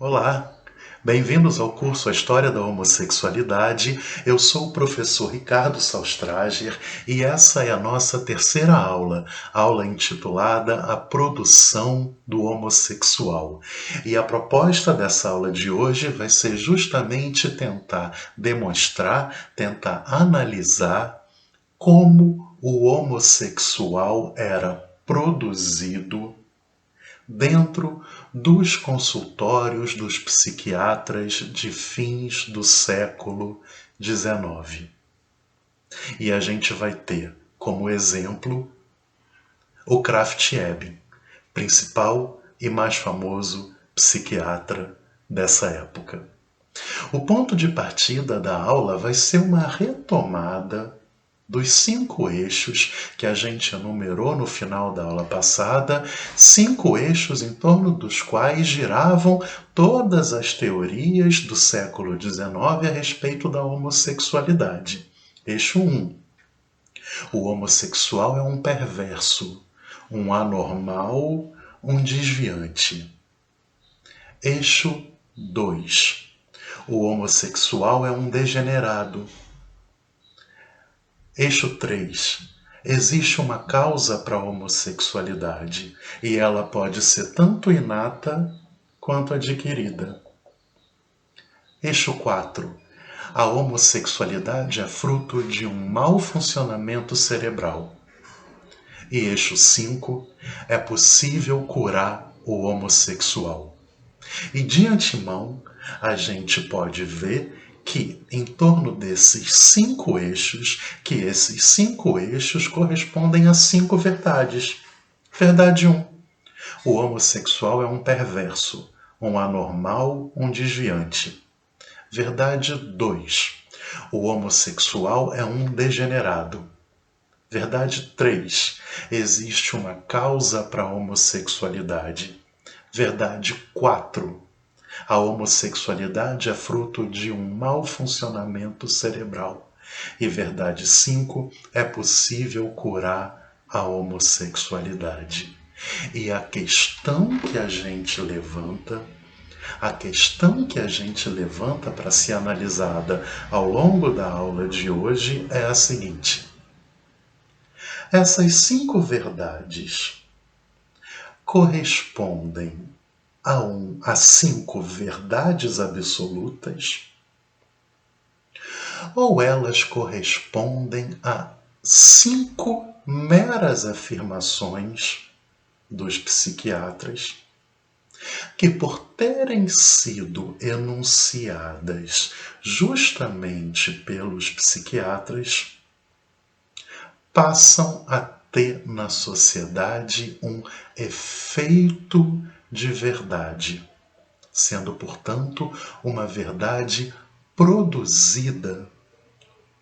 Olá, bem-vindos ao curso A História da Homossexualidade. Eu sou o professor Ricardo Salstrager e essa é a nossa terceira aula intitulada A Produção do Homossexual. E a proposta dessa aula de hoje vai ser justamente tentar demonstrar, tentar analisar como o homossexual era produzido dentro dos consultórios dos psiquiatras de fins do século XIX. E a gente vai ter como exemplo o Krafft-Ebing, principal e mais famoso psiquiatra dessa época. O ponto de partida da aula vai ser uma retomada dos 5 eixos que a gente enumerou no final da aula passada, 5 eixos em torno dos quais giravam todas as teorias do século XIX a respeito da homossexualidade. Eixo 1. O homossexual é um perverso, um anormal, um desviante. Eixo 2. O homossexual é um degenerado. Eixo 3. Existe uma causa para a homossexualidade e ela pode ser tanto inata quanto adquirida. Eixo 4. A homossexualidade é fruto de um mau funcionamento cerebral. E eixo 5. É possível curar o homossexual. E de antemão, a gente pode ver que em torno desses 5 eixos, que esses 5 eixos correspondem a 5 verdades. Verdade 1. O homossexual é um perverso, um anormal, um desviante. Verdade 2. O homossexual é um degenerado. Verdade 3. Existe uma causa para a homossexualidade. Verdade 4. A homossexualidade é fruto de um mau funcionamento cerebral. E verdade 5, é possível curar a homossexualidade. E a questão que a gente levanta para ser analisada ao longo da aula de hoje é a seguinte: essas 5 verdades correspondem a 5 verdades absolutas, ou elas correspondem a 5 meras afirmações dos psiquiatras que, por terem sido enunciadas justamente pelos psiquiatras, passam a ter na sociedade um efeito de verdade, sendo, portanto, uma verdade produzida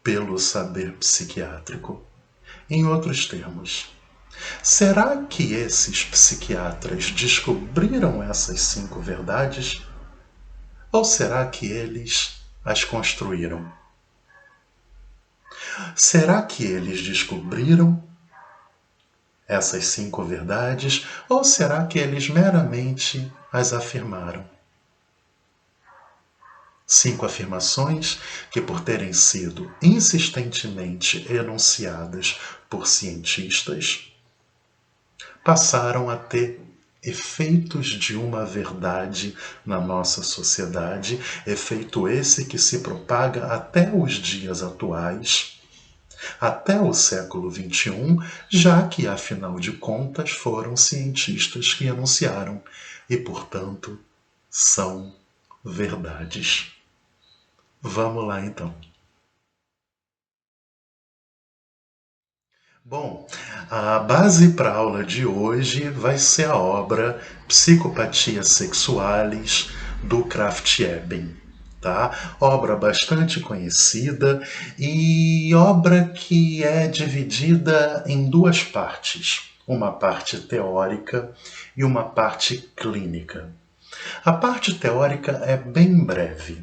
pelo saber psiquiátrico. Em outros termos, será que esses psiquiatras descobriram essas 5 verdades? Ou será que eles as construíram? Será que eles descobriram essas 5 verdades, ou será que eles meramente as afirmaram? 5 afirmações que, por terem sido insistentemente enunciadas por cientistas, passaram a ter efeitos de uma verdade na nossa sociedade, efeito esse que se propaga até os dias atuais, até o século XXI, já que, afinal de contas, foram cientistas que enunciaram e, portanto, são verdades. Vamos lá, então. Bom, a base para a aula de hoje vai ser a obra Psicopatia Sexualis, do Krafft-Ebing. Tá? Obra bastante conhecida e obra que é dividida em 2 partes, uma parte teórica e uma parte clínica. A parte teórica é bem breve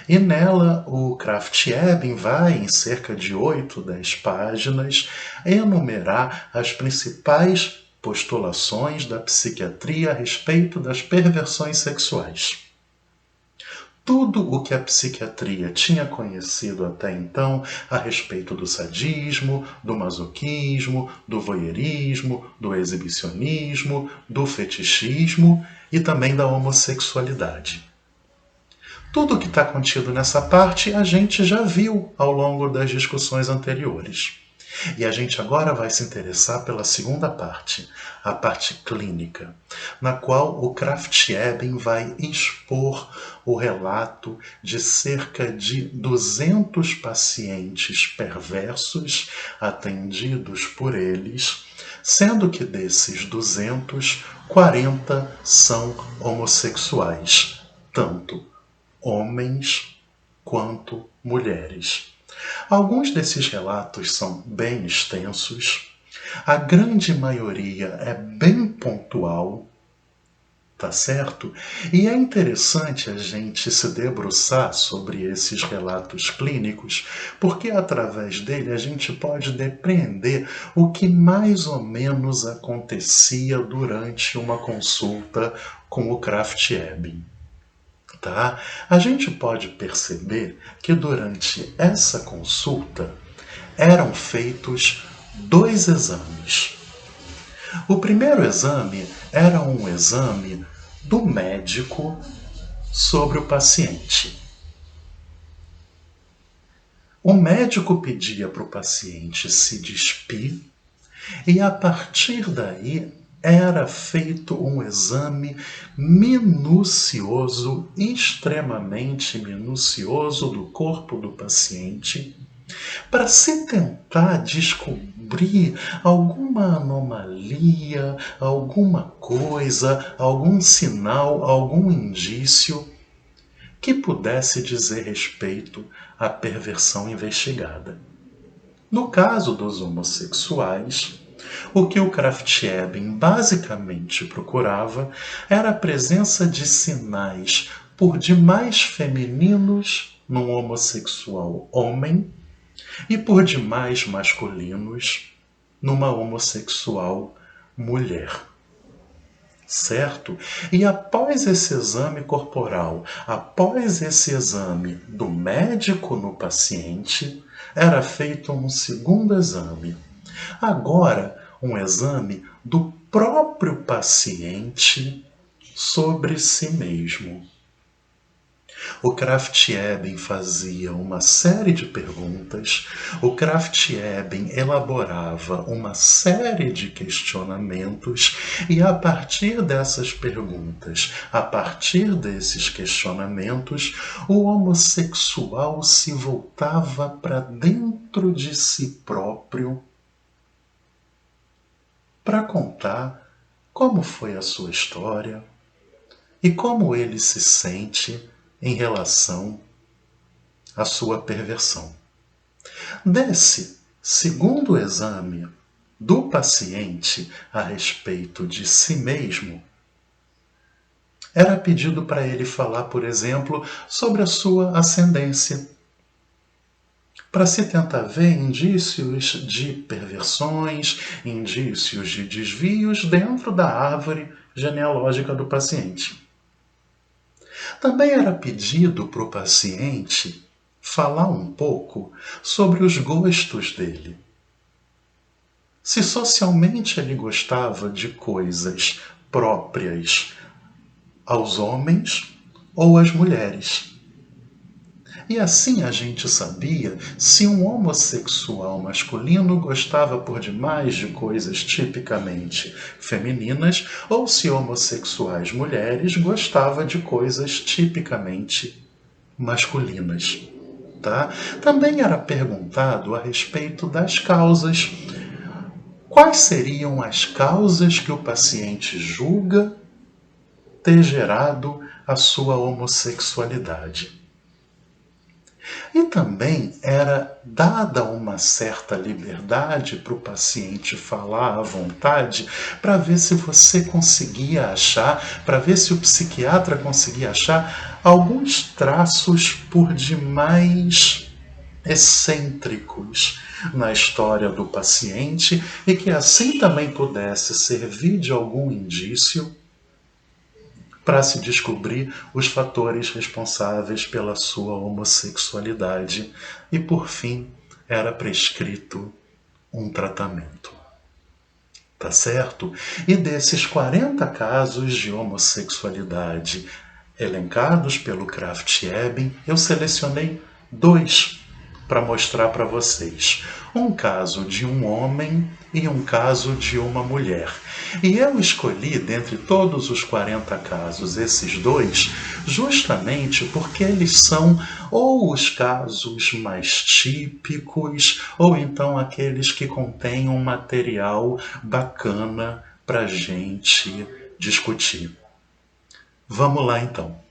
e nela o Krafft-Ebing vai, em cerca de 8, 10 páginas, enumerar as principais postulações da psiquiatria a respeito das perversões sexuais. tudo o que a psiquiatria tinha conhecido até então a respeito do sadismo, do masoquismo, do voyeurismo, do exibicionismo, do fetichismo e também da homossexualidade. Tudo o que está contido nessa parte a gente já viu ao longo das discussões anteriores. E a gente agora vai se interessar pela segunda parte, a parte clínica, na qual o Krafft-Ebing vai expor o relato de cerca de 200 pacientes perversos atendidos por eles, sendo que desses 200, 40 são homossexuais, tanto homens quanto mulheres. Alguns desses relatos são bem extensos, a grande maioria é bem pontual, tá certo? E é interessante a gente se debruçar sobre esses relatos clínicos, porque através dele a gente pode depreender o que mais ou menos acontecia durante uma consulta com o Krafft-Ebing. Tá? A gente pode perceber que durante essa consulta eram feitos 2 exames. O primeiro exame era um exame do médico sobre o paciente. O médico pedia para o paciente se despir e a partir daí era feito um exame minucioso, extremamente minucioso do corpo do paciente, para se tentar descobrir alguma anomalia, alguma coisa, algum sinal, algum indício que pudesse dizer respeito à perversão investigada. No caso dos homossexuais, o que o Krafft-Ebing basicamente procurava era a presença de sinais por demais femininos num homossexual homem e por demais masculinos numa homossexual mulher. Certo? E após esse exame corporal, após esse exame do médico no paciente, era feito um segundo exame. Agora, um exame do próprio paciente sobre si mesmo. O Krafft-Ebing fazia uma série de perguntas, o Krafft-Ebing elaborava uma série de questionamentos e a partir dessas perguntas, a partir desses questionamentos, o homossexual se voltava para dentro de si próprio para contar como foi a sua história e como ele se sente em relação à sua perversão. Desse segundo exame do paciente a respeito de si mesmo, era pedido para ele falar, por exemplo, sobre a sua ascendência, para se tentar ver indícios de perversões, indícios de desvios dentro da árvore genealógica do paciente. Também era pedido para o paciente falar um pouco sobre os gostos dele. Se socialmente ele gostava de coisas próprias aos homens ou às mulheres. E assim a gente sabia se um homossexual masculino gostava por demais de coisas tipicamente femininas ou se homossexuais mulheres gostavam de coisas tipicamente masculinas. Tá? Também era perguntado a respeito das causas. Quais seriam as causas que o paciente julga ter gerado a sua homossexualidade? E também era dada uma certa liberdade para o paciente falar à vontade para ver se você conseguia achar, para ver se o psiquiatra conseguia achar alguns traços por demais excêntricos na história do paciente e que assim também pudesse servir de algum indício para se descobrir os fatores responsáveis pela sua homossexualidade e, por fim, era prescrito um tratamento. Tá certo? E desses 40 casos de homossexualidade elencados pelo Krafft-Ebing, eu selecionei 2 para mostrar para vocês. Um caso de um homem e um caso de uma mulher. E eu escolhi, dentre todos os 40 casos, esses 2, justamente porque eles são ou os casos mais típicos, ou então aqueles que contêm um material bacana para a gente discutir. Vamos lá então.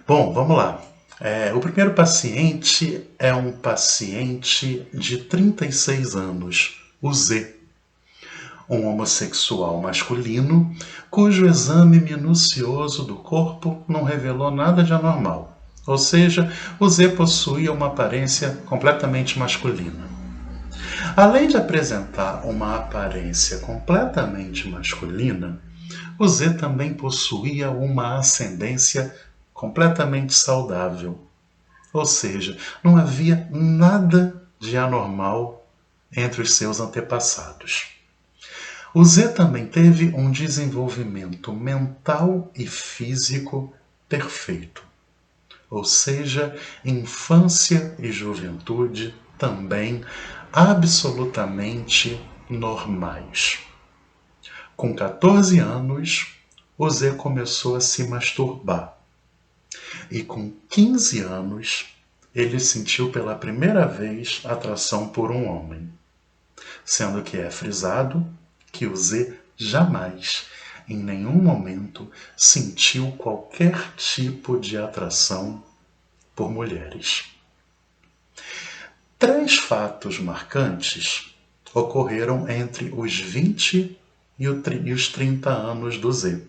Bom, vamos lá. O primeiro paciente é um paciente de 36 anos, o Z, um homossexual masculino cujo exame minucioso do corpo não revelou nada de anormal. Ou seja, o Z possuía uma aparência completamente masculina. Além de apresentar uma aparência completamente masculina, o Z também possuía uma ascendência completamente saudável. Ou seja, não havia nada de anormal entre os seus antepassados. O Z também teve um desenvolvimento mental e físico perfeito. Ou seja, infância e juventude também absolutamente normais. Com 14 anos, o Z começou a se masturbar. E com 15 anos, ele sentiu pela primeira vez atração por um homem. Sendo que é frisado que o Z jamais, em nenhum momento, sentiu qualquer tipo de atração por mulheres. 3 fatos marcantes ocorreram entre os 20 e os 30 anos do Z.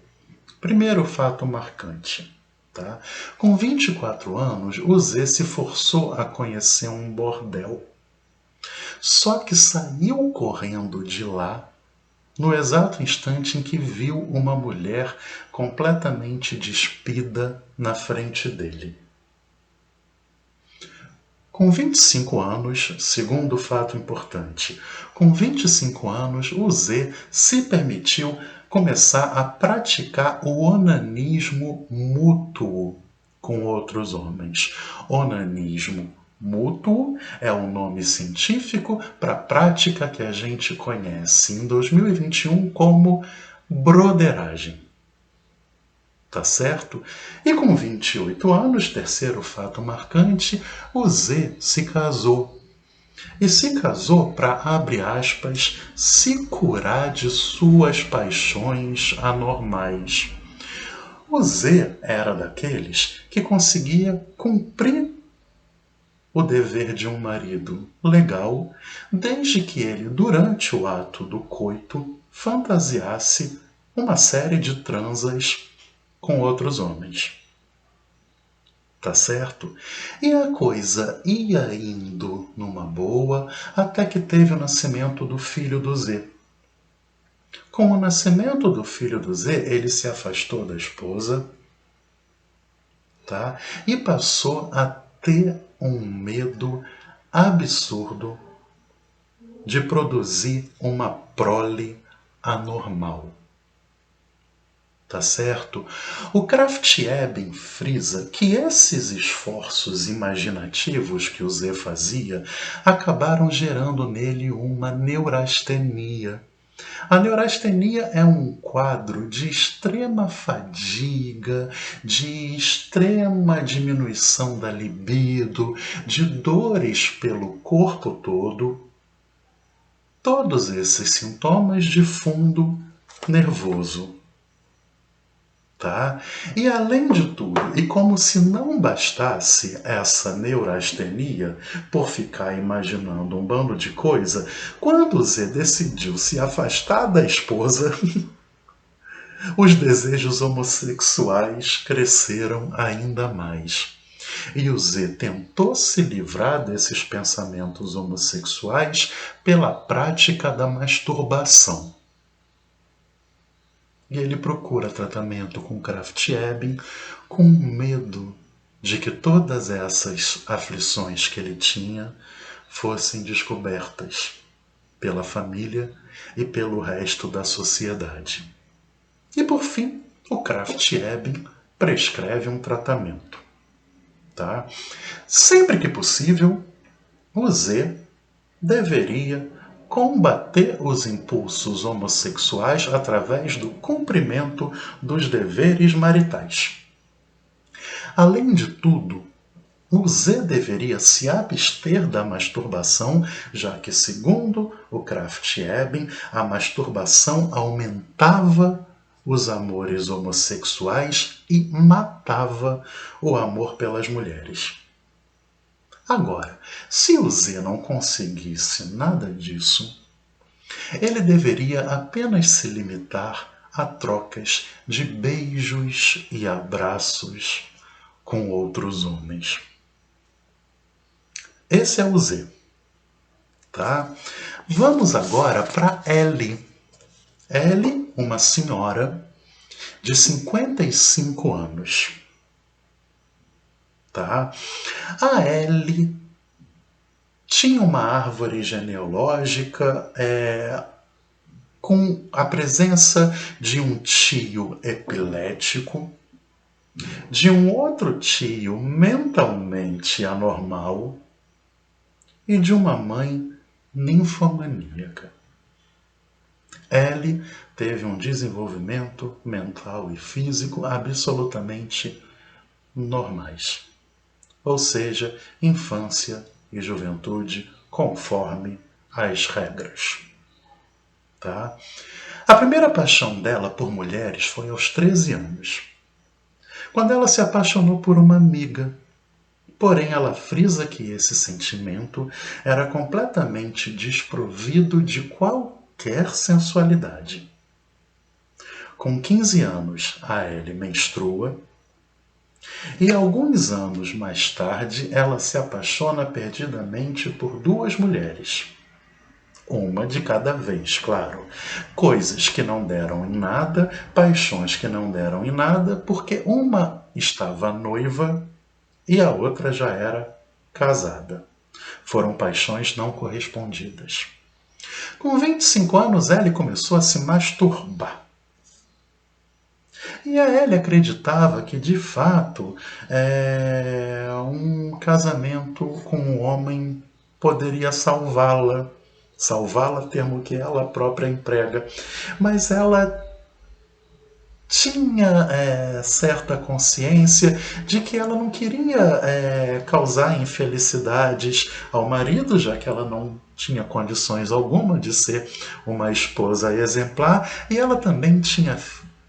Primeiro fato marcante. Tá? Com 24 anos, o Z se forçou a conhecer um bordel. Só que saiu correndo de lá no exato instante em que viu uma mulher completamente despida na frente dele. Com 25 anos, segundo fato importante, com 25 anos, o Z se permitiu começar a praticar o onanismo mútuo com outros homens. Onanismo mútuo é o nome científico para a prática que a gente conhece em 2021 como broderagem. Tá certo? E com 28 anos, terceiro fato marcante, o Z se casou. E se casou para, abre aspas, se curar de suas paixões anormais. O Z era daqueles que conseguia cumprir o dever de um marido legal, desde que ele, durante o ato do coito, fantasiasse uma série de transas com outros homens. Tá certo? E a coisa ia indo numa boa até que teve o nascimento do filho do Z. Com o nascimento do filho do Z, ele se afastou da esposa, tá? E passou a ter um medo absurdo de produzir uma prole anormal. Tá certo? O Krafft-Ebing frisa que esses esforços imaginativos que o Z fazia acabaram gerando nele uma neurastenia. A neurastenia é um quadro de extrema fadiga, de extrema diminuição da libido, de dores pelo corpo todo. Todos esses sintomas de fundo nervoso. Tá? E além de tudo, e como se não bastasse essa neurastenia por ficar imaginando um bando de coisa, quando o Z decidiu se afastar da esposa, os desejos homossexuais cresceram ainda mais. E o Z tentou se livrar desses pensamentos homossexuais pela prática da masturbação. E ele procura tratamento com Kraft-Ebing com medo de que todas essas aflições que ele tinha fossem descobertas pela família e pelo resto da sociedade. E por fim, o Kraft-Ebing prescreve um tratamento. Tá? Sempre que possível, o Z deveria combater os impulsos homossexuais através do cumprimento dos deveres maritais. Além de tudo, o Z deveria se abster da masturbação, já que, segundo o Kraft-Ebing, a masturbação aumentava os amores homossexuais e matava o amor pelas mulheres. Agora, se o Z não conseguisse nada disso, ele deveria apenas se limitar a trocas de beijos e abraços com outros homens. Esse é o Z. Tá? Vamos agora para L. L, uma senhora de 55 anos. Tá? A Ellie tinha uma árvore genealógica com a presença de um tio epilético, de um outro tio mentalmente anormal e de uma mãe ninfomaníaca. Ellie teve um desenvolvimento mental e físico absolutamente normais. Ou seja, infância e juventude conforme as regras. Tá? A primeira paixão dela por mulheres foi aos 13 anos, quando ela se apaixonou por uma amiga. Porém, ela frisa que esse sentimento era completamente desprovido de qualquer sensualidade. Com 15 anos, a Ellie menstrua, e alguns anos mais tarde ela se apaixona perdidamente por duas mulheres. Uma de cada vez, claro. Coisas que não deram em nada, paixões que não deram em nada, porque uma estava noiva e a outra já era casada. Foram paixões não correspondidas. Com 25 anos, Ellie começou a se masturbar. E a Ellie acreditava que, de fato, um casamento com um homem poderia salvá-la. Salvá-la, termo que ela própria emprega. Mas ela tinha certa consciência de que ela não queria causar infelicidades ao marido, já que ela não tinha condições alguma de ser uma esposa exemplar, e ela também tinha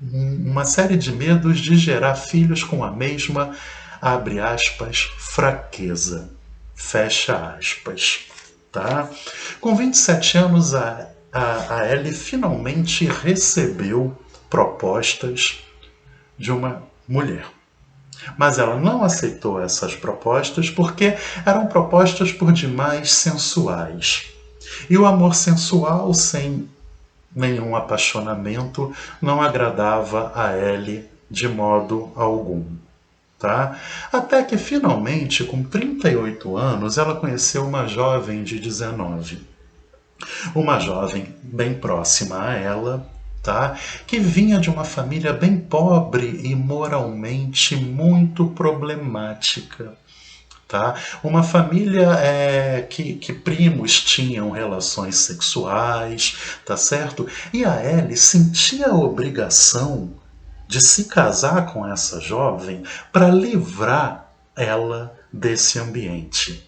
uma série de medos de gerar filhos com a mesma, abre aspas, fraqueza, fecha aspas. Tá? Com 27 anos, a Ellie finalmente recebeu propostas de uma mulher. Mas ela não aceitou essas propostas porque eram propostas por demais sensuais. E o amor sensual, sem nenhum apaixonamento, não agradava a Ellie de modo algum. Tá? Até que finalmente, com 38 anos, ela conheceu uma jovem de 19. Uma jovem bem próxima a ela, tá? Que vinha de uma família bem pobre e moralmente muito problemática. Tá? Uma família que primos tinham relações sexuais, tá certo? E a Ellie sentia a obrigação de se casar com essa jovem para livrar ela desse ambiente.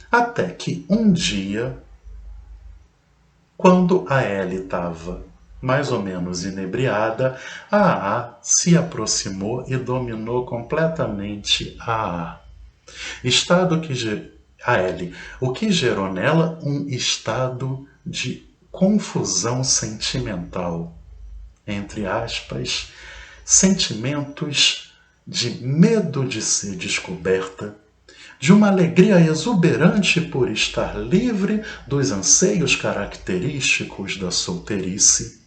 Até que um dia, quando a Ellie estava mais ou menos inebriada, a se aproximou e dominou completamente a Estado que a Ellie, o que gerou nela um estado de confusão sentimental, entre aspas, sentimentos de medo de ser descoberta, de uma alegria exuberante por estar livre dos anseios característicos da solteirice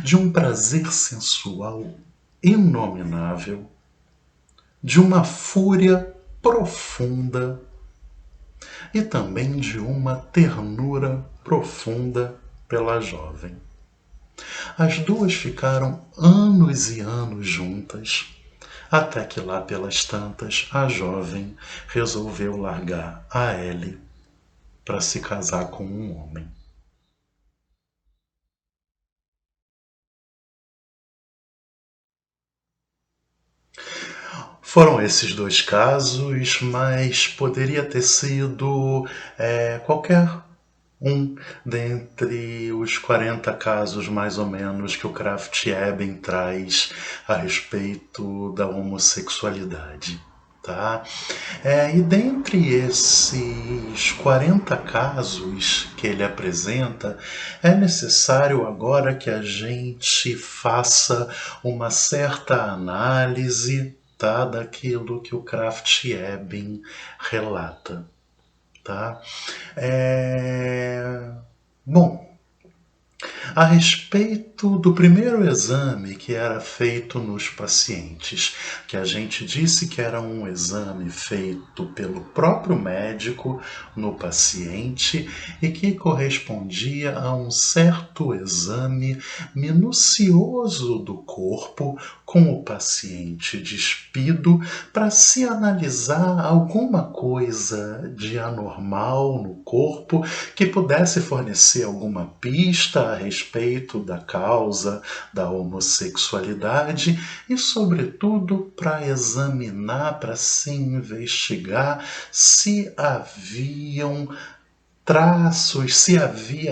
de um prazer sensual inominável, de uma fúria profunda e também de uma ternura profunda pela jovem. As duas ficaram anos e anos juntas, até que lá pelas tantas a jovem resolveu largar a Ellie para se casar com um homem. Foram esses dois casos, mas poderia ter sido qualquer um dentre os 40 casos, mais ou menos, que o Krafft-Ebing traz a respeito da homossexualidade. Tá? E dentre esses 40 casos que ele apresenta, é necessário agora que a gente faça uma certa análise, tá, daquilo que o Krafft-Ebing relata. Tá? Bom, a respeito do primeiro exame que era feito nos pacientes, que a gente disse que era um exame feito pelo próprio médico no paciente e que correspondia a um certo exame minucioso do corpo com o paciente despido para se analisar alguma coisa de anormal no corpo que pudesse fornecer alguma pista a respeito da causa da homossexualidade e, sobretudo, para examinar, para se investigar se havia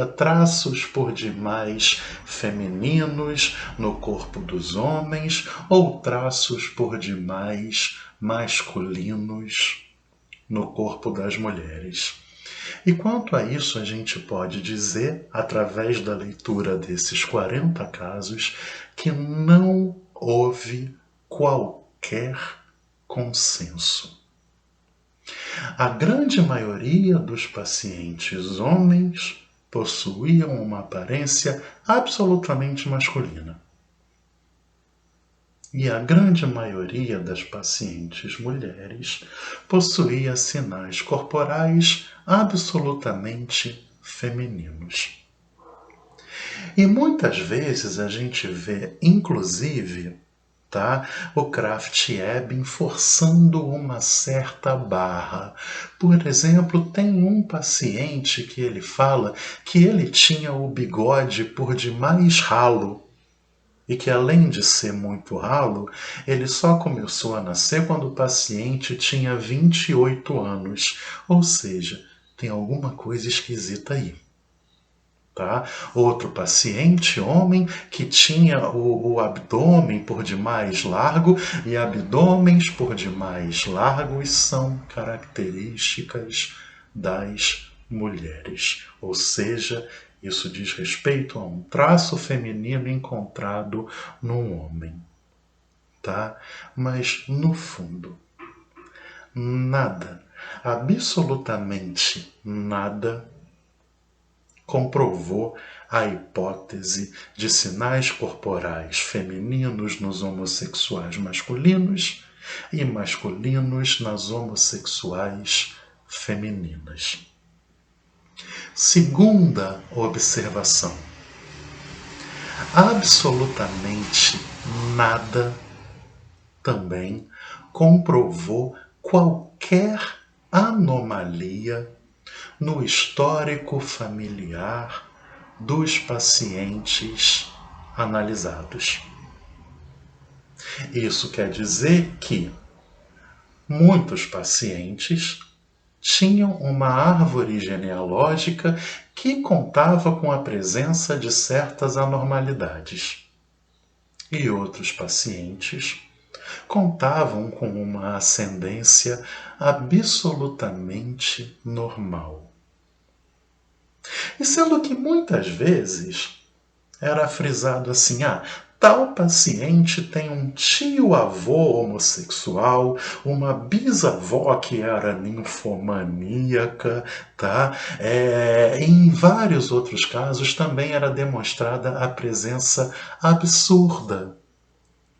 traços por demais femininos no corpo dos homens ou traços por demais masculinos no corpo das mulheres. E quanto a isso, a gente pode dizer, através da leitura desses 40 casos, que não houve qualquer consenso. A grande maioria dos pacientes homens possuíam uma aparência absolutamente masculina. E a grande maioria das pacientes mulheres possuía sinais corporais absolutamente femininos. E muitas vezes a gente vê, inclusive, o Krafft-Ebing forçando uma certa barra. Por exemplo, tem um paciente que ele fala que ele tinha o bigode por demais ralo e que, além de ser muito ralo, ele só começou a nascer quando o paciente tinha 28 anos. Ou seja, tem alguma coisa esquisita aí. Tá? Outro paciente, homem, que tinha o abdômen por demais largo, e abdômenes por demais largos são características das mulheres. Ou seja, isso diz respeito a um traço feminino encontrado num homem. Tá? Mas, no fundo, nada, absolutamente nada, comprovou a hipótese de sinais corporais femininos nos homossexuais masculinos e masculinos nas homossexuais femininas. Segunda observação: absolutamente nada também comprovou qualquer anomalia no histórico familiar dos pacientes analisados. Isso quer dizer que muitos pacientes tinham uma árvore genealógica que contava com a presença de certas anormalidades. E outros pacientes contavam com uma ascendência absolutamente normal. E sendo que muitas vezes era frisado assim, Tal paciente tem um tio-avô homossexual, uma bisavó que era ninfomaníaca, tá? Em vários outros casos também era demonstrada a presença absurda,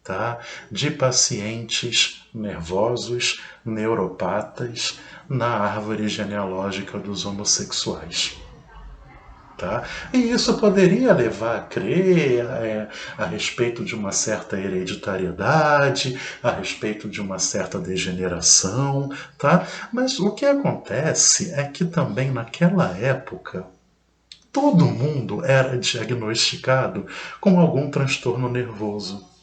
tá? De pacientes nervosos, neuropatas, na árvore genealógica dos homossexuais. Tá? E isso poderia levar a crer a respeito de uma certa hereditariedade, a respeito de uma certa degeneração, tá? Mas o que acontece é que também naquela época todo mundo era diagnosticado com algum transtorno nervoso.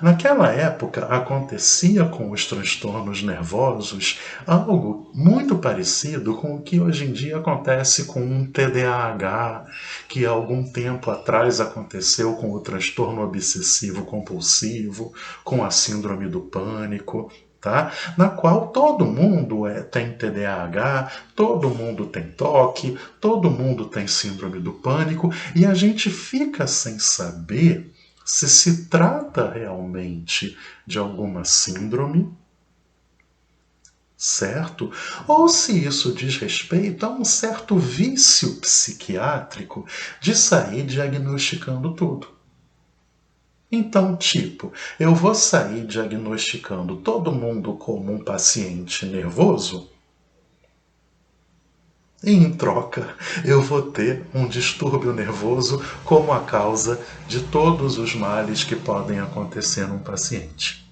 Naquela época acontecia com os transtornos nervosos algo muito parecido com o que hoje em dia acontece com um TDAH, que há algum tempo atrás aconteceu com o transtorno obsessivo compulsivo, com a síndrome do pânico, tá? Na qual todo mundo tem TDAH, todo mundo tem toque, todo mundo tem síndrome do pânico, e a gente fica sem saber se trata realmente de alguma síndrome, certo? Ou se isso diz respeito a um certo vício psiquiátrico de sair diagnosticando tudo. Então, tipo, eu vou sair diagnosticando todo mundo como um paciente nervoso? E em troca, eu vou ter um distúrbio nervoso como a causa de todos os males que podem acontecer num paciente.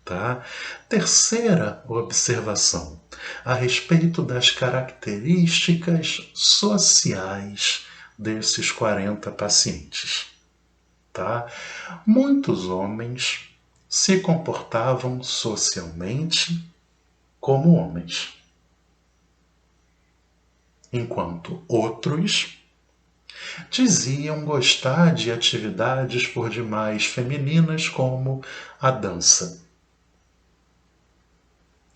Tá? Terceira observação a respeito das características sociais desses 40 pacientes. Tá? Muitos homens se comportavam socialmente como homens, enquanto outros diziam gostar de atividades por demais femininas como a dança.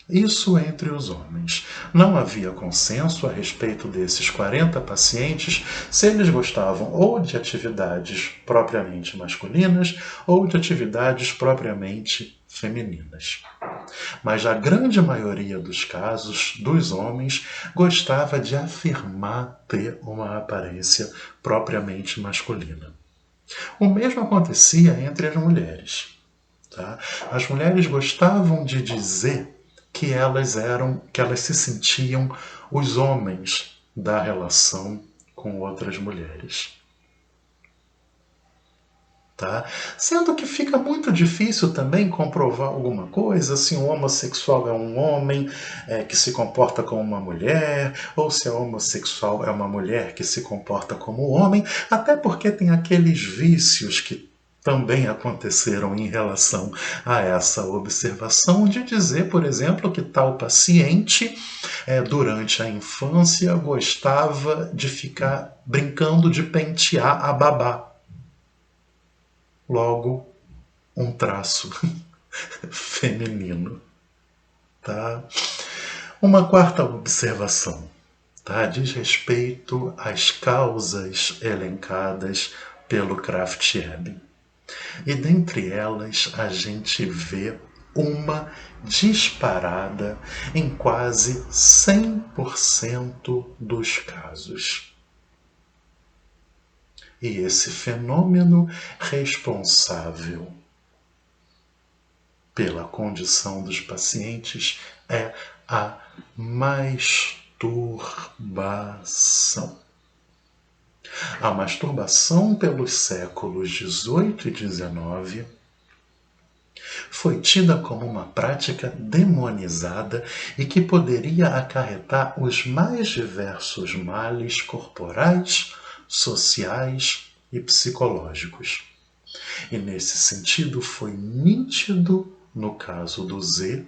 Isso entre os homens. Não havia consenso a respeito desses 40 pacientes se eles gostavam ou de atividades propriamente masculinas ou de atividades propriamente femininas. Mas a grande maioria dos casos dos homens gostava de afirmar ter uma aparência propriamente masculina. O mesmo acontecia entre as mulheres. Tá? As mulheres gostavam de dizer que elas se sentiam os homens da relação com outras mulheres. Tá? Sendo que fica muito difícil também comprovar alguma coisa, se um homossexual é um homem que se comporta como uma mulher, ou se a homossexual é uma mulher que se comporta como homem, até porque tem aqueles vícios que também aconteceram em relação a essa observação de dizer, por exemplo, que tal paciente, durante a infância, gostava de ficar brincando de pentear a babá. Logo, um traço feminino. Tá? Uma quarta observação, tá? Diz respeito às causas elencadas pelo Krafft-Ebing. E dentre elas a gente vê uma disparada em quase 100% dos casos. E esse fenômeno responsável pela condição dos pacientes é a masturbação. A masturbação pelos séculos XVIII e XIX foi tida como uma prática demonizada e que poderia acarretar os mais diversos males corporais, sociais e psicológicos. E nesse sentido foi nítido, no caso do Z,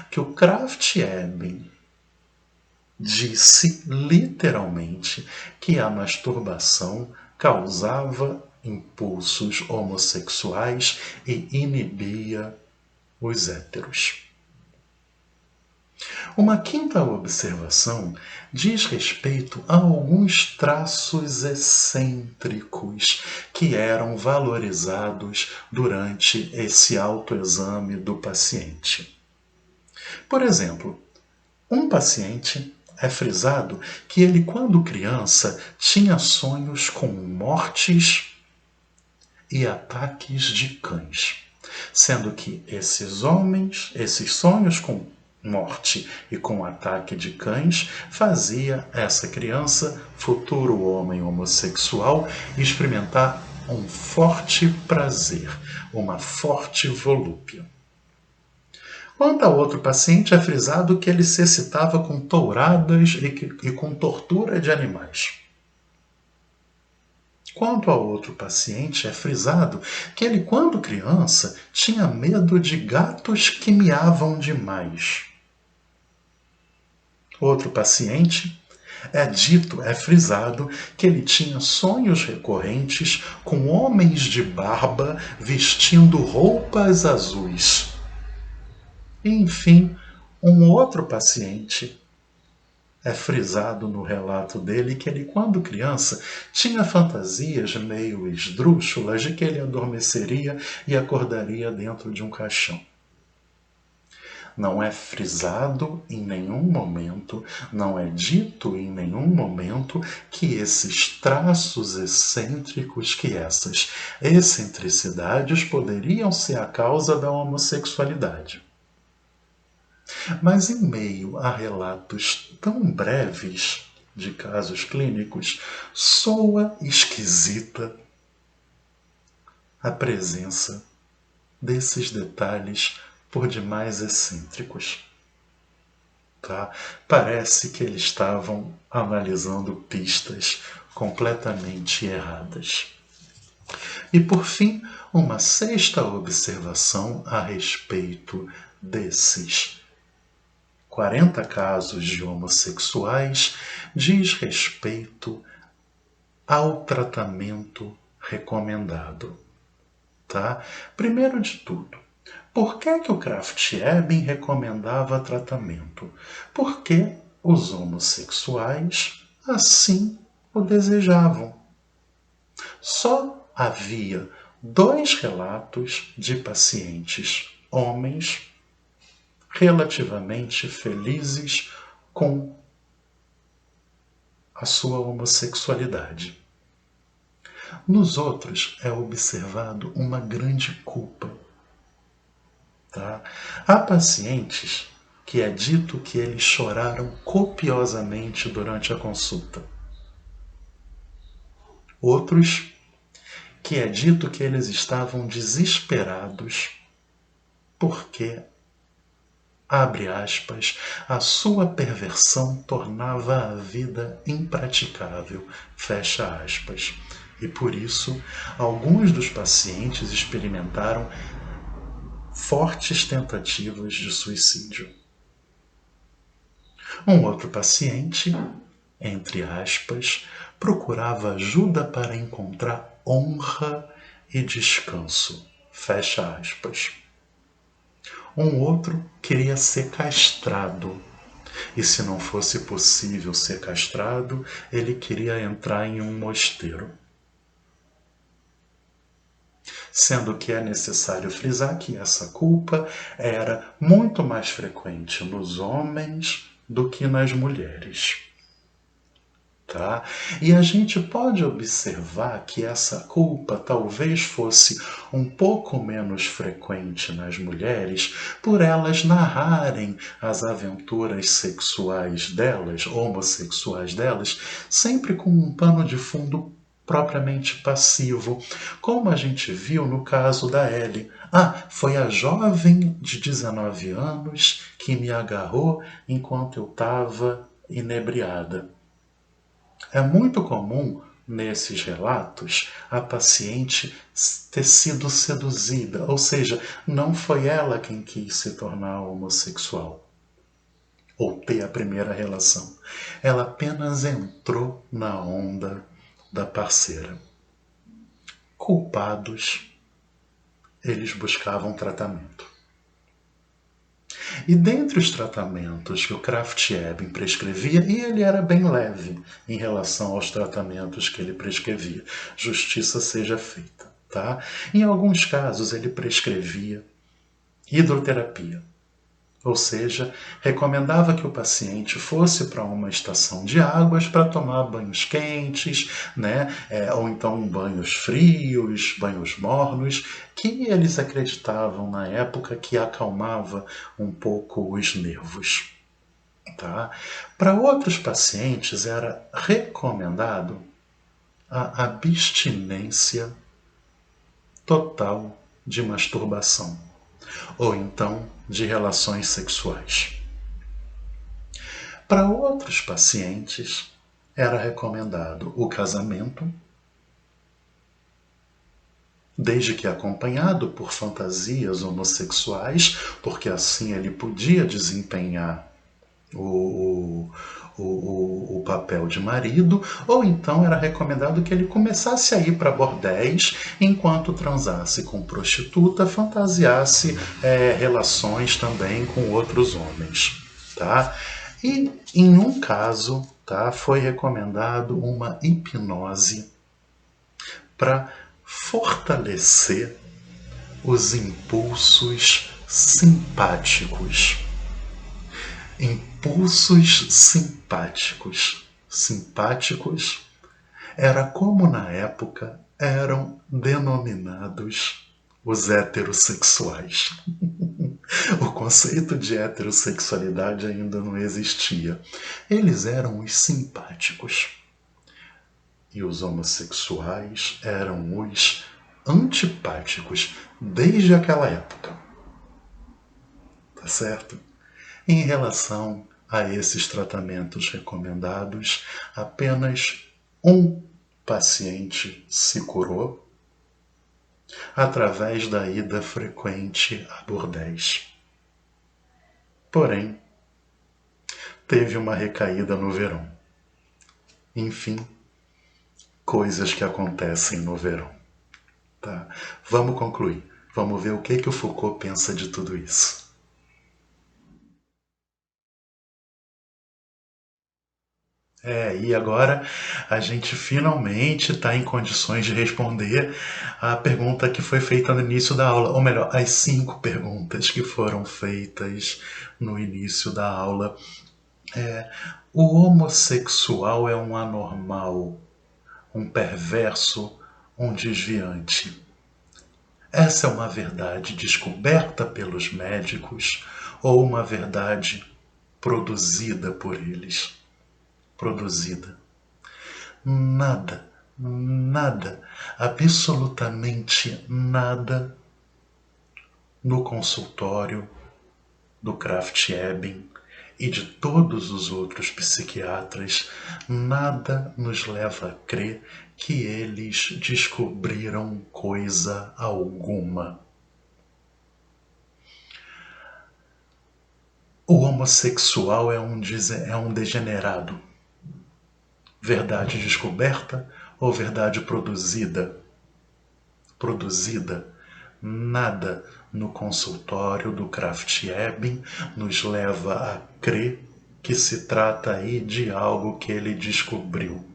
que o Krafft-Ebing disse literalmente que a masturbação causava impulsos homossexuais e inibia os héteros. Uma quinta observação diz respeito a alguns traços excêntricos que eram valorizados durante esse autoexame do paciente. Por exemplo, um paciente é frisado que ele, quando criança, tinha sonhos com mortes e ataques de cães, sendo que esses sonhos com morte e com ataque de cães fazia essa criança, futuro homem homossexual, experimentar um forte prazer, uma forte volúpia. Quanto ao outro paciente, é frisado que ele se excitava com touradas e com tortura de animais. Quanto ao outro paciente, é frisado que ele, quando criança, tinha medo de gatos que miavam demais. Outro paciente é frisado que ele tinha sonhos recorrentes com homens de barba vestindo roupas azuis. E, enfim, um outro paciente é frisado no relato dele que ele, quando criança, tinha fantasias meio esdrúxulas de que ele adormeceria e acordaria dentro de um caixão. Não é frisado em nenhum momento, não é dito em nenhum momento que esses traços excêntricos, que essas excentricidades poderiam ser a causa da homossexualidade. Mas em meio a relatos tão breves de casos clínicos, soa esquisita a presença desses detalhes por demais excêntricos. Tá? Parece que eles estavam analisando pistas completamente erradas. E por fim, uma sexta observação a respeito desses 40 casos de homossexuais diz respeito ao tratamento recomendado. Tá? Primeiro de tudo, por que o Kraft-Ebing recomendava tratamento? Porque os homossexuais assim o desejavam. Só havia 2 relatos de pacientes homens relativamente felizes com a sua homossexualidade. Nos outros é observado uma grande culpa. Tá? Há pacientes que é dito que eles choraram copiosamente durante a consulta. Outros que é dito que eles estavam desesperados porque, abre aspas, a sua perversão tornava a vida impraticável, fecha aspas. E por isso, alguns dos pacientes experimentaram fortes tentativas de suicídio. Um outro paciente, entre aspas, procurava ajuda para encontrar honra e descanso, fecha aspas. Um outro queria ser castrado. E se não fosse possível ser castrado, ele queria entrar em um mosteiro. Sendo que é necessário frisar que essa culpa era muito mais frequente nos homens do que nas mulheres. Tá? E a gente pode observar que essa culpa talvez fosse um pouco menos frequente nas mulheres por elas narrarem as aventuras sexuais delas, homossexuais delas, sempre com um pano de fundo propriamente passivo, como a gente viu no caso da Ellie. Foi a jovem de 19 anos que me agarrou enquanto eu estava inebriada. É muito comum, nesses relatos, a paciente ter sido seduzida, ou seja, não foi ela quem quis se tornar homossexual ou ter a primeira relação. Ela apenas entrou na onda da parceira. Culpados, eles buscavam tratamento. E dentre os tratamentos que o Kraft-Ebing prescrevia, e ele era bem leve em relação aos tratamentos que ele prescrevia, justiça seja feita, tá? Em alguns casos ele prescrevia hidroterapia, ou seja, recomendava que o paciente fosse para uma estação de águas para tomar banhos quentes, né? Ou então banhos frios, banhos mornos, que eles acreditavam na época que acalmava um pouco os nervos. Tá? Para outros pacientes era recomendado a abstinência total de masturbação, ou então de relações sexuais. Para outros pacientes, era recomendado o casamento, desde que acompanhado por fantasias homossexuais, porque assim ele podia desempenhar o papel de marido, ou então era recomendado que ele começasse a ir para bordéis enquanto transasse com prostituta, fantasiasse relações também com outros homens. Tá? E em um caso, tá, foi recomendado uma hipnose para fortalecer os impulsos simpáticos. Impulsos simpáticos. Simpáticos era como na época eram denominados os heterossexuais. O conceito de heterossexualidade ainda não existia. Eles eram os simpáticos. E os homossexuais eram os antipáticos desde aquela época. Tá certo? Em relação a esses tratamentos recomendados, apenas um paciente se curou através da ida frequente a bordéis. Porém, teve uma recaída no verão. Enfim, coisas que acontecem no verão. Tá? Vamos concluir. Vamos ver o que o Foucault pensa de tudo isso. E agora a gente finalmente está em condições de responder a pergunta que foi feita no início da aula, ou melhor, as 5 perguntas que foram feitas no início da aula. O homossexual é um anormal, um perverso, um desviante. Essa é uma verdade descoberta pelos médicos ou uma verdade produzida por eles? Produzida. Nada, nada, absolutamente nada no consultório do Kraft-Ebing e de todos os outros psiquiatras, nada nos leva a crer que eles descobriram coisa alguma. O homossexual é um degenerado. Verdade descoberta ou verdade produzida? Produzida. Nada no consultório do Kraft-Ebing nos leva a crer que se trata aí de algo que ele descobriu,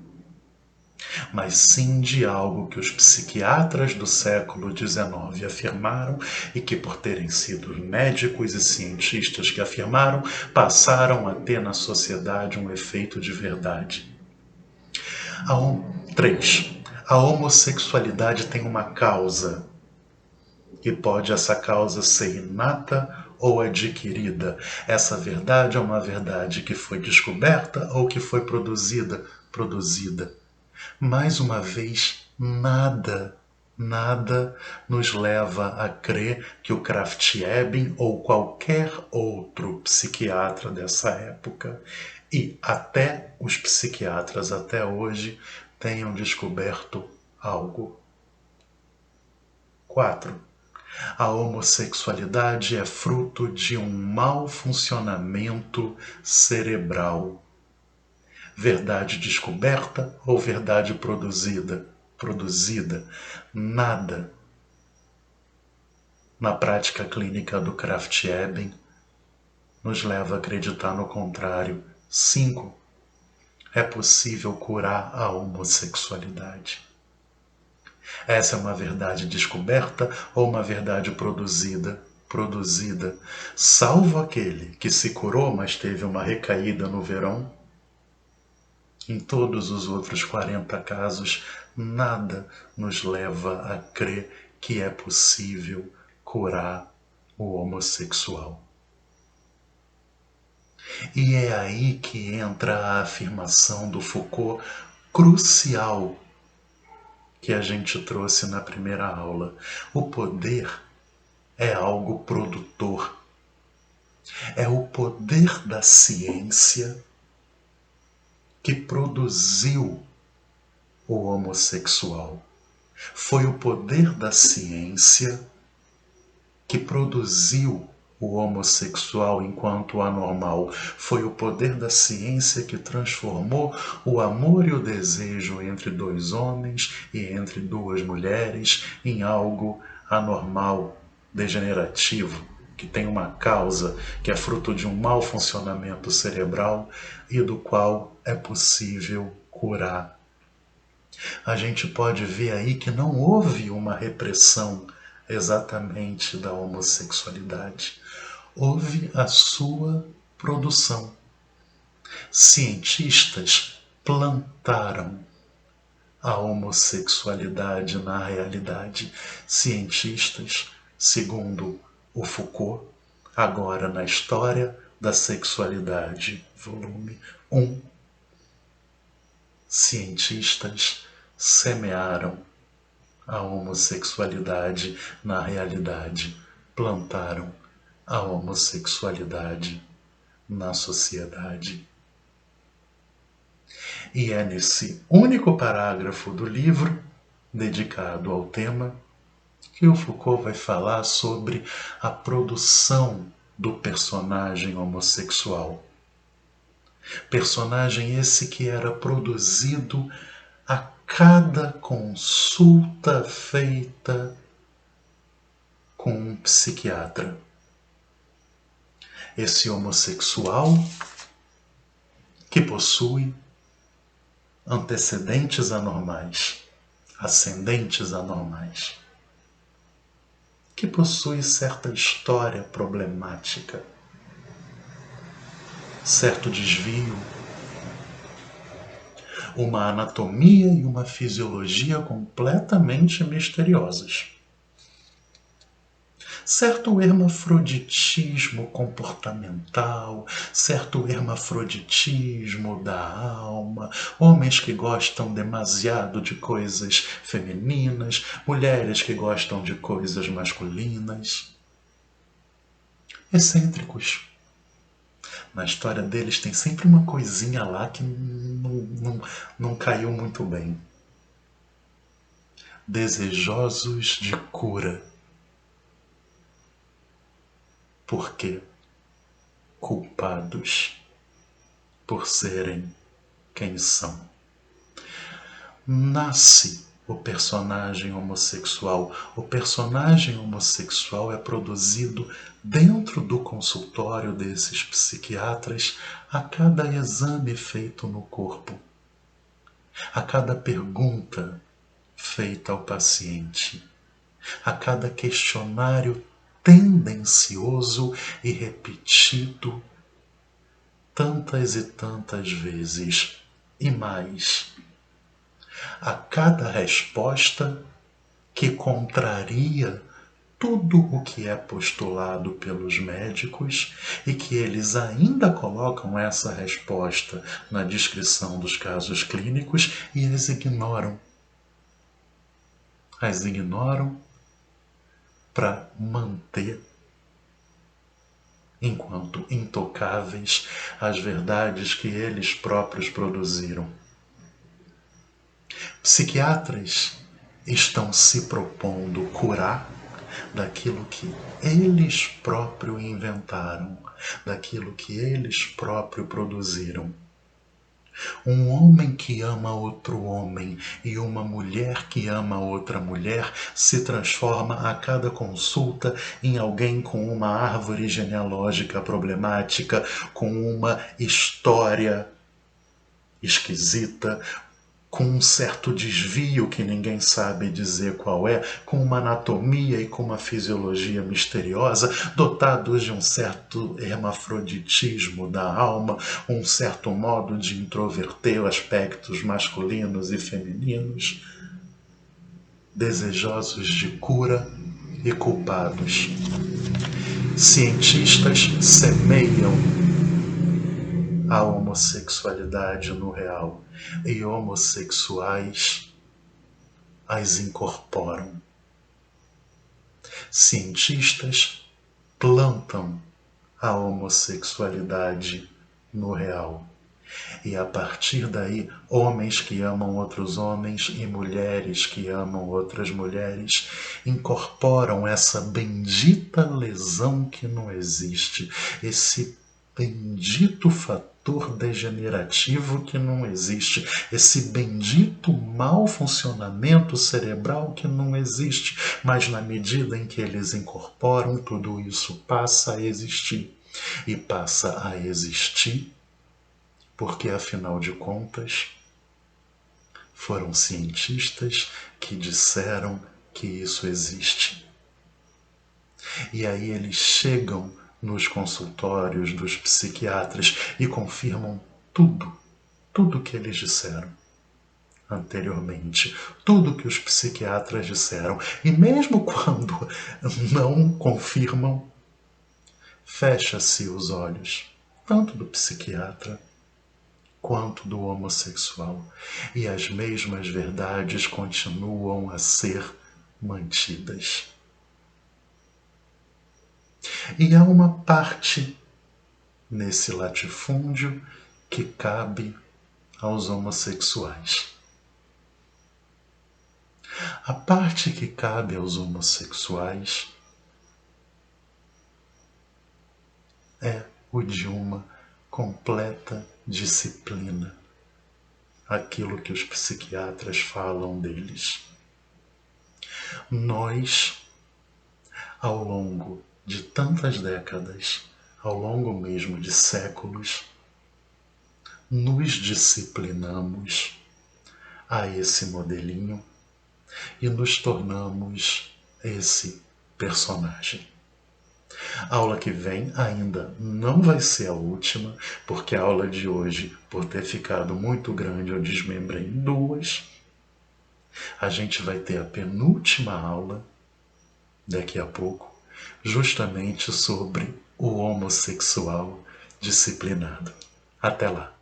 mas sim de algo que os psiquiatras do século XIX afirmaram e que, por terem sido médicos e cientistas que afirmaram, passaram a ter na sociedade um efeito de verdade. 3. A homossexualidade tem uma causa. E pode essa causa ser inata ou adquirida. Essa verdade é uma verdade que foi descoberta ou que foi produzida? Produzida. Mais uma vez, nada nos leva a crer que o Kraft-Ebing ou qualquer outro psiquiatra dessa época e até os psiquiatras até hoje tenham descoberto algo. 4. A homossexualidade é fruto de um mau funcionamento cerebral. Verdade descoberta ou verdade produzida? Produzida. Nada na prática clínica do Kraft-Ebing nos leva a acreditar no contrário. 5. É possível curar a homossexualidade. Essa é uma verdade descoberta ou uma verdade produzida? Produzida. Salvo aquele que se curou, mas teve uma recaída no verão. Em todos os outros 40 casos, nada nos leva a crer que é possível curar o homossexual. E é aí que entra a afirmação do Foucault crucial que a gente trouxe na primeira aula. O poder é algo produtor. É o poder da ciência que produziu o homossexual. Foi o poder da ciência que produziu o homossexual enquanto anormal. Foi o poder da ciência que transformou o amor e o desejo entre dois homens e entre duas mulheres em algo anormal, degenerativo, que tem uma causa, que é fruto de um mau funcionamento cerebral e do qual é possível curar. A gente pode ver aí que não houve uma repressão exatamente da homossexualidade. Houve a sua produção. Cientistas plantaram a homossexualidade na realidade. Cientistas, segundo o Foucault, agora na História da Sexualidade, volume 1, cientistas semearam a homossexualidade na realidade, plantaram a homossexualidade na sociedade. E é nesse único parágrafo do livro, dedicado ao tema, que o Foucault vai falar sobre a produção do personagem homossexual. Personagem esse que era produzido a cada consulta feita com um psiquiatra. Esse homossexual que possui antecedentes anormais, ascendentes anormais, que possui certa história problemática, certo desvio, uma anatomia e uma fisiologia completamente misteriosas. Certo hermafroditismo comportamental, certo hermafroditismo da alma, homens que gostam demasiado de coisas femininas, mulheres que gostam de coisas masculinas. Excêntricos. Na história deles tem sempre uma coisinha lá que não caiu muito bem. Desejosos de cura. Porque culpados por serem quem são. Nasce o personagem homossexual. O personagem homossexual é produzido dentro do consultório desses psiquiatras a cada exame feito no corpo, a cada pergunta feita ao paciente, a cada questionário tendencioso e repetido tantas e tantas vezes, e mais, a cada resposta que contraria tudo o que é postulado pelos médicos e que eles ainda colocam essa resposta na descrição dos casos clínicos e as ignoram. As ignoram para manter, enquanto intocáveis, as verdades que eles próprios produziram. Psiquiatras estão se propondo curar daquilo que eles próprios inventaram, daquilo que eles próprios produziram. Um homem que ama outro homem e uma mulher que ama outra mulher se transforma a cada consulta em alguém com uma árvore genealógica problemática, com uma história esquisita, com um certo desvio que ninguém sabe dizer qual é, com uma anatomia e com uma fisiologia misteriosa, dotados de um certo hermafroditismo da alma, um certo modo de introverter aspectos masculinos e femininos, desejosos de cura e culpados. Cientistas semeiam a homossexualidade no real e homossexuais as incorporam. Cientistas plantam a homossexualidade no real. E a partir daí, homens que amam outros homens e mulheres que amam outras mulheres incorporam essa bendita lesão que não existe, esse bendito fator degenerativo que não existe, esse bendito mau funcionamento cerebral que não existe, mas na medida em que eles incorporam, tudo isso passa a existir. E passa a existir porque, afinal de contas, foram cientistas que disseram que isso existe. E aí eles chegam nos consultórios dos psiquiatras e confirmam tudo que eles disseram anteriormente, tudo que os psiquiatras disseram. E mesmo quando não confirmam, fecha-se os olhos, tanto do psiquiatra quanto do homossexual, e as mesmas verdades continuam a ser mantidas. E há uma parte nesse latifúndio que cabe aos homossexuais. A parte que cabe aos homossexuais é o de uma completa disciplina, aquilo que os psiquiatras falam deles. Nós, ao longo de tantas décadas, ao longo mesmo de séculos, nos disciplinamos a esse modelinho e nos tornamos esse personagem. A aula que vem ainda não vai ser a última, porque a aula de hoje, por ter ficado muito grande, eu desmembrei em duas. A gente vai ter a penúltima aula, daqui a pouco, justamente sobre o homossexual disciplinado. Até lá!